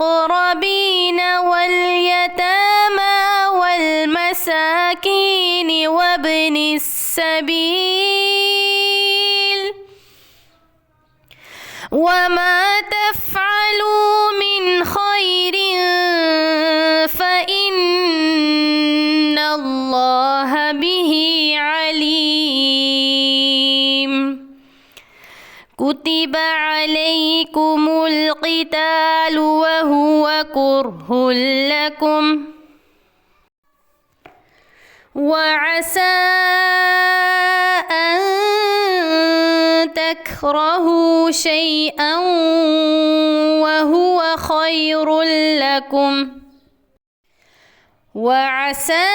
الأقربين واليتامى والمساكين وابن السبيل وما تفعلوا من خير فإن الله به عليم كتب عليكم القتال وهو كره لكم وعسى أن تكرهوا شيئا وهو خير لكم وعسى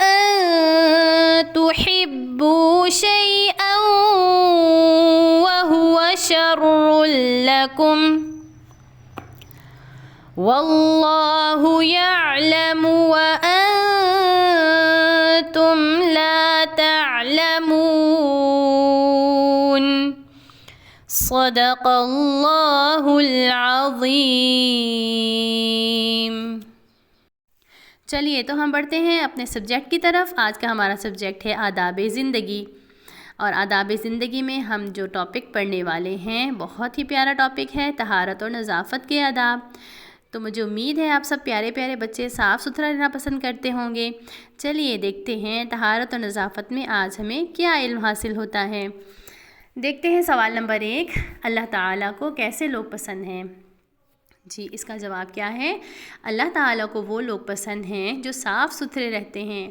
أن تحبوا شيئا وهو شر لكم والله يعلم وأنتم لا تعلمون صدق اللہ العظیم۔ چلیے تو ہم بڑھتے ہیں اپنے سبجیکٹ کی طرف۔ آج کا ہمارا سبجیکٹ ہے آداب زندگی، اور آداب زندگی میں ہم جو ٹاپک پڑھنے والے ہیں بہت ہی پیارا ٹاپک ہے، طہارت اور نظافت کے آداب۔ تو مجھے امید ہے آپ سب پیارے پیارے بچے صاف ستھرا رہنا پسند کرتے ہوں گے۔ چلیے دیکھتے ہیں طہارت اور نظافت میں آج ہمیں کیا علم حاصل ہوتا ہے۔ دیکھتے ہیں سوال نمبر 1، اللہ تعالیٰ کو کیسے لوگ پسند ہیں؟ جی اس کا جواب کیا ہے؟ اللہ تعالیٰ کو وہ لوگ پسند ہیں جو صاف ستھرے رہتے ہیں۔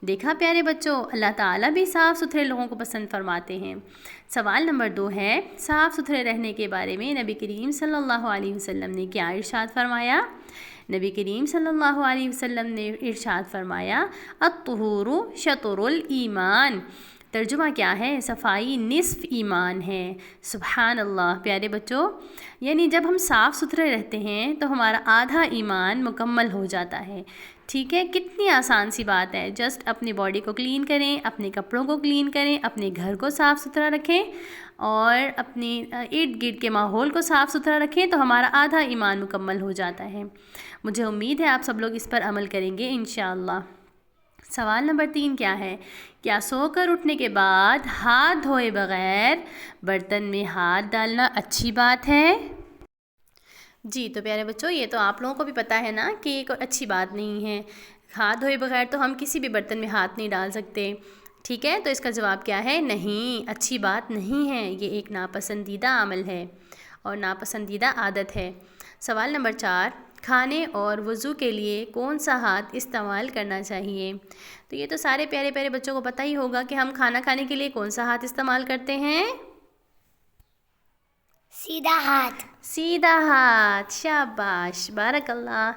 دیکھا پیارے بچوں، اللہ تعالیٰ بھی صاف ستھرے لوگوں کو پسند فرماتے ہیں۔ سوال نمبر 2 ہے، صاف ستھرے رہنے کے بارے میں نبی کریم صلی اللہ علیہ وسلم نے کیا ارشاد فرمایا؟ نبی کریم صلی اللہ علیہ وسلم نے ارشاد فرمایا الطہور شطر الایمان۔ ترجمہ کیا ہے؟ صفائی نصف ایمان ہے۔ سبحان اللہ پیارے بچوں، یعنی جب ہم صاف ستھرے رہتے ہیں تو ہمارا آدھا ایمان مکمل ہو جاتا ہے۔ ٹھیک ہے، کتنی آسان سی بات ہے، جسٹ اپنی باڈی کو کلین کریں، اپنے کپڑوں کو کلین کریں، اپنے گھر کو صاف ستھرا رکھیں اور اپنی ارد گرد کے ماحول کو صاف ستھرا رکھیں تو ہمارا آدھا ایمان مکمل ہو جاتا ہے۔ مجھے امید ہے آپ سب لوگ اس پر عمل کریں گے انشاءاللہ۔ سوال نمبر 3 کیا ہے؟ کیا سو کر اٹھنے کے بعد ہاتھ دھوئے بغیر برتن میں ہاتھ ڈالنا اچھی بات ہے؟ جی تو پیارے بچوں، یہ تو آپ لوگوں کو بھی پتہ ہے نا کہ یہ کوئی اچھی بات نہیں ہے۔ ہاتھ دھوئے بغیر تو ہم کسی بھی برتن میں ہاتھ نہیں ڈال سکتے۔ ٹھیک ہے، تو اس کا جواب کیا ہے؟ نہیں، اچھی بات نہیں ہے، یہ ایک ناپسندیدہ عمل ہے اور ناپسندیدہ عادت ہے۔ سوال نمبر 4، کھانے اور وضو کے لیے کون سا ہاتھ استعمال کرنا چاہیے؟ تو یہ تو سارے پیارے پیارے بچوں کو پتہ ہی ہوگا کہ ہم کھانا کھانے کے لیے کون سا ہاتھ استعمال کرتے ہیں؟ سیدھا ہاتھ۔ سیدھا ہاتھ، شاباش، بارک اللہ۔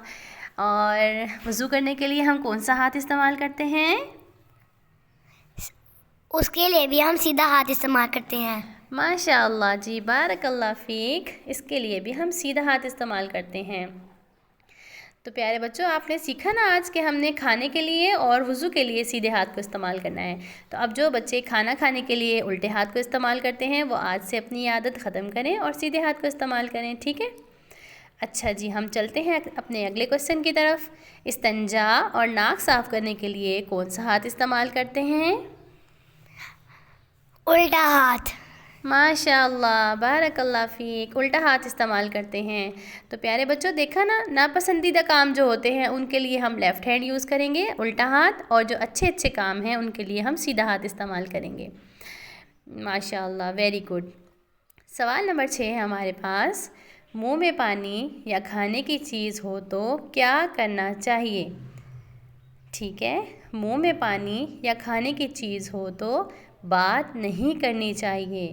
اور وضو کرنے کے لیے ہم کون سا ہاتھ استعمال کرتے ہیں؟ اس کے لیے بھی ہم سیدھا ہاتھ استعمال کرتے ہیں۔ ماشاء اللہ جی، بارک اللہ فیک، اس کے لیے بھی ہم سیدھا ہاتھ استعمال کرتے ہیں۔ تو پیارے بچوں، آپ نے سیکھا نا آج کہ ہم نے کھانے کے لیے اور وضو کے لیے سیدھے ہاتھ کو استعمال کرنا ہے۔ تو اب جو بچے کھانا کھانے کے لیے الٹے ہاتھ کو استعمال کرتے ہیں وہ آج سے اپنی عادت ختم کریں اور سیدھے ہاتھ کو استعمال کریں، ٹھیک ہے؟ اچھا جی، ہم چلتے ہیں اپنے اگلے کوسچن کی طرف۔ استنجا اور ناک صاف کرنے کے لیے کون سا ہاتھ استعمال کرتے ہیں؟ الٹا ہاتھ۔ ماشاء اللہ، بارک اللہ فیک، الٹا ہاتھ استعمال کرتے ہیں۔ تو پیارے بچوں دیکھا نا، ناپسندیدہ کام جو ہوتے ہیں ان کے لیے ہم لیفٹ ہینڈ یوز کریں گے، الٹا ہاتھ، اور جو اچھے اچھے کام ہیں ان کے لیے ہم سیدھا ہاتھ استعمال کریں گے۔ ماشاء اللہ، ویری گڈ۔ سوال نمبر 6 ہے ہمارے پاس، منہ میں پانی یا کھانے کی چیز ہو تو کیا کرنا چاہیے؟ ٹھیک ہے، منہ میں پانی یا کھانے کی چیز ہو تو بات نہیں کرنی چاہیے۔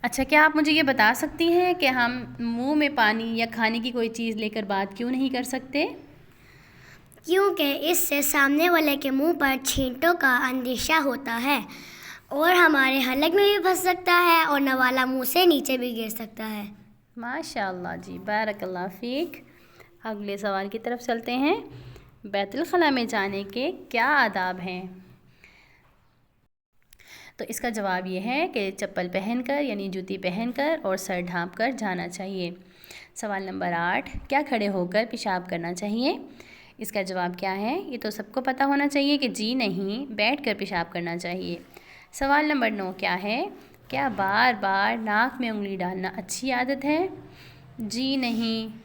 اچھا، کیا آپ مجھے یہ بتا سکتی ہیں کہ ہم منہ میں پانی یا کھانے کی کوئی چیز لے کر بات کیوں نہیں کر سکتے؟ کیونکہ اس سے سامنے والے کے منہ پر چھینٹوں کا اندیشہ ہوتا ہے اور ہمارے حلق میں بھی پھنس سکتا ہے اور نوالا منہ سے نیچے بھی گر سکتا ہے۔ ماشاء اللہ جی، بارک اللہ فیک۔ اگلے سوال کی طرف چلتے ہیں۔ بیت الخلاء میں جانے کے کیا آداب ہیں؟ تو اس کا جواب یہ ہے کہ چپل پہن کر یعنی جوتی پہن کر اور سر ڈھانپ کر جانا چاہیے۔ سوال نمبر 8، کیا کھڑے ہو کر پیشاب کرنا چاہیے؟ اس کا جواب کیا ہے؟ یہ تو سب کو پتہ ہونا چاہیے کہ جی نہیں، بیٹھ کر پیشاب کرنا چاہیے۔ سوال نمبر 9 کیا ہے؟ کیا بار بار ناک میں انگلی ڈالنا اچھی عادت ہے؟ جی نہیں،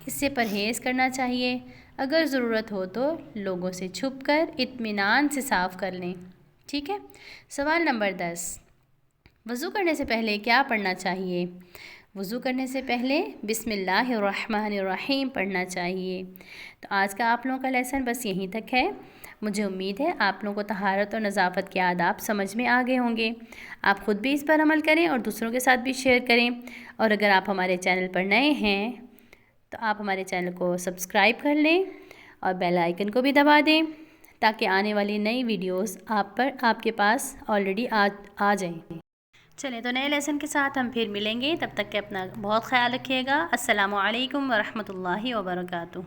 اس سے پرہیز کرنا چاہیے۔ اگر ضرورت ہو تو لوگوں سے چھپ کر اطمینان سے صاف کر لیں، ٹھیک ہے۔ سوال نمبر 10، وضو کرنے سے پہلے کیا پڑھنا چاہیے؟ وضو کرنے سے پہلے بسم اللہ الرحمن الرحیم پڑھنا چاہیے۔ تو آج کا آپ لوگوں کا لیسن بس یہیں تک ہے۔ مجھے امید ہے آپ لوگوں کو طہارت اور نظافت کے آداب سمجھ میں آ گئے ہوں گے۔ آپ خود بھی اس پر عمل کریں اور دوسروں کے ساتھ بھی شیئر کریں، اور اگر آپ ہمارے چینل پر نئے ہیں تو آپ ہمارے چینل کو سبسکرائب کر لیں اور بیل آئیکن کو بھی دبا دیں تاکہ آنے والی نئی ویڈیوز آپ کے پاس آلریڈی آ جائیں۔ چلیں تو نئے لیسن کے ساتھ ہم پھر ملیں گے، تب تک کہ اپنا بہت خیال رکھیے گا۔ السلام علیکم ورحمۃ اللہ وبرکاتہ۔